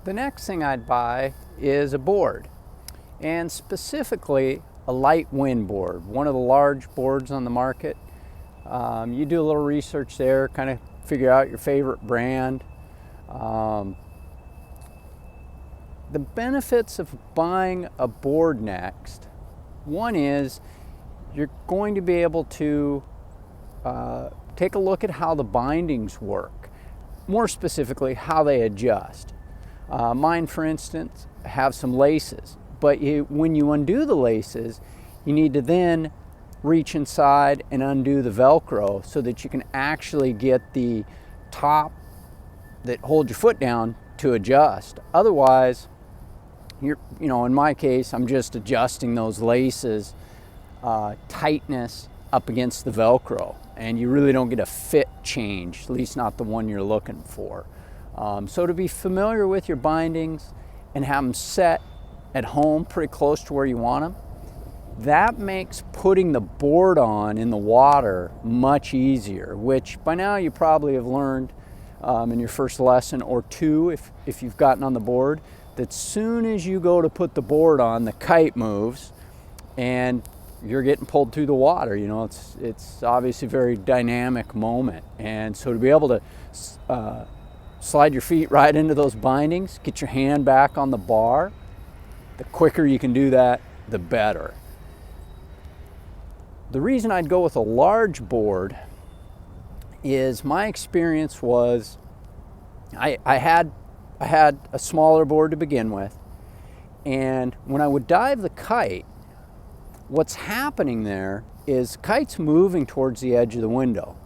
The next thing I'd buy is a board, and specifically a light wind board, one of the large boards on the market. You do a little research there, kind of figure out your favorite brand. The benefits of buying a board next, one is you're going to be able to take a look at how the bindings work, more specifically how they adjust. Mine, for instance, have some laces, but when you undo the laces, you need to then reach inside and undo the Velcro so that you can actually get the top that holds your foot down to adjust. Otherwise, in my case, I'm just adjusting those laces tightness up against the Velcro, and you really don't get a fit change, at least not the one you're looking for. So to be familiar with your bindings and have them set at home pretty close to where you want them, that makes putting the board on in the water much easier, which by now you probably have learned in your first lesson or two, if you've gotten on the board, that soon as you go to put the board on, the kite moves and you're getting pulled through the water. It's obviously a very dynamic moment, and so to be able to slide your feet right into those bindings, get your hand back on the bar, the quicker you can do that, the better. The reason I'd go with a large board is my experience was I had a smaller board to begin with, and when I would dive the kite, what's happening there is kite's moving towards the edge of the window.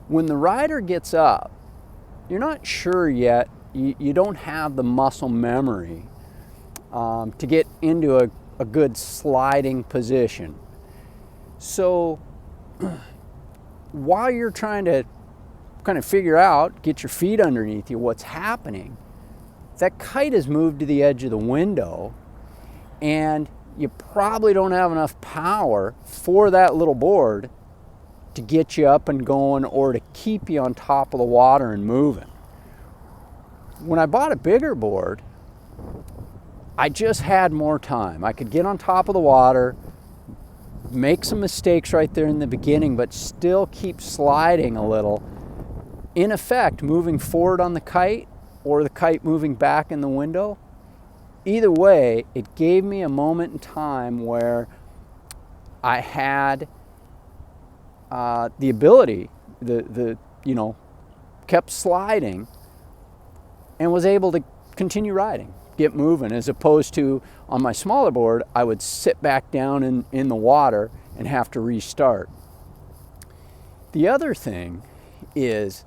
When the rider gets up, you're not sure yet, you don't have the muscle memory to get into a good sliding position. So while you're trying to kind of figure out, get your feet underneath you, what's happening, that kite has moved to the edge of the window, and you probably don't have enough power for that little board to get you up and going or to keep you on top of the water and moving. When I bought a bigger board, I just had more time. I could get on top of the water, make some mistakes right there in the beginning, but still keep sliding a little. In effect, moving forward on the kite or the kite moving back in the window, either way, it gave me a moment in time where I had the ability, kept sliding and was able to continue riding, get moving, as opposed to on my smaller board, I would sit back down in the water and have to restart. The other thing is,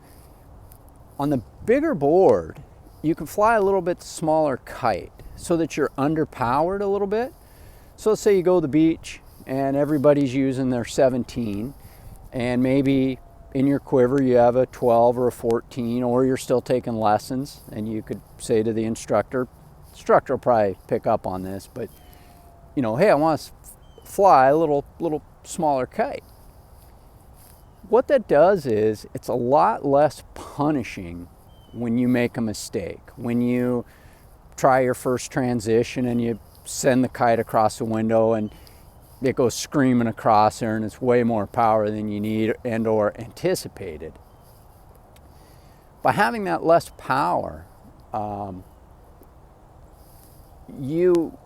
on the bigger board, you can fly a little bit smaller kite so that you're underpowered a little bit. So let's say you go to the beach and everybody's using their 17, and maybe in your quiver you have a 12 or a 14, or you're still taking lessons, and you could say to the instructor will probably pick up on this, but hey, I want to fly a little smaller kite. What that does is it's a lot less punishing when you make a mistake. When you try your first transition and you send the kite across the window and it goes screaming across there, and it's way more power than you need and or anticipated. By having that less power, you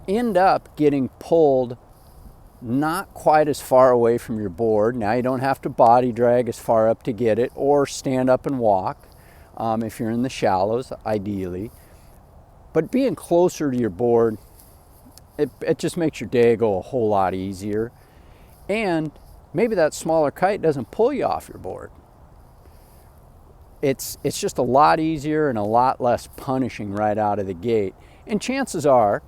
end up getting pulled not quite as far away from your board. Now you don't have to body drag as far up to get it, or stand up and walk if you're in the shallows, ideally. But being closer to your board, it just makes your day go a whole lot easier. And maybe that smaller kite doesn't pull you off your board. It's just a lot easier and a lot less punishing right out of the gate. And chances are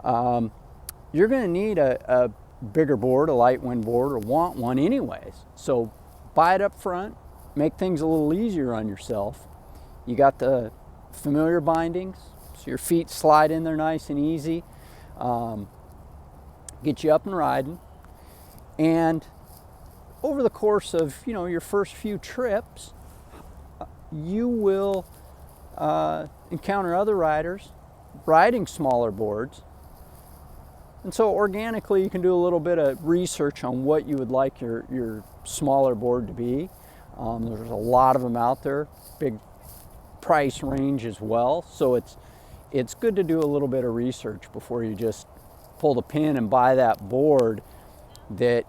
you're going to need a bigger board, a light wind board, or want one anyways. So buy it up front, make things a little easier on yourself. You got the familiar bindings, so your feet slide in there nice and easy. Get you up and riding, and over the course of your first few trips, you will encounter other riders riding smaller boards. And so organically you can do a little bit of research on what you would like your smaller board to be. There's a lot of them out there, big price range as well. So it's good to do a little bit of research before you just pull the pin and buy that board that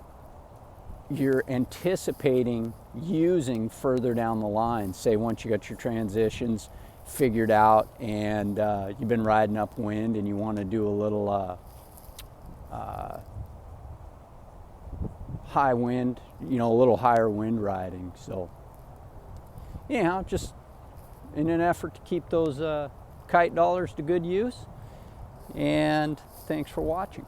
you're anticipating using further down the line. Say once you got your transitions figured out and you've been riding upwind and you want to do a little high wind, a little higher wind riding. So anyhow, just in an effort to keep those kite dollars to good use. And thanks for watching.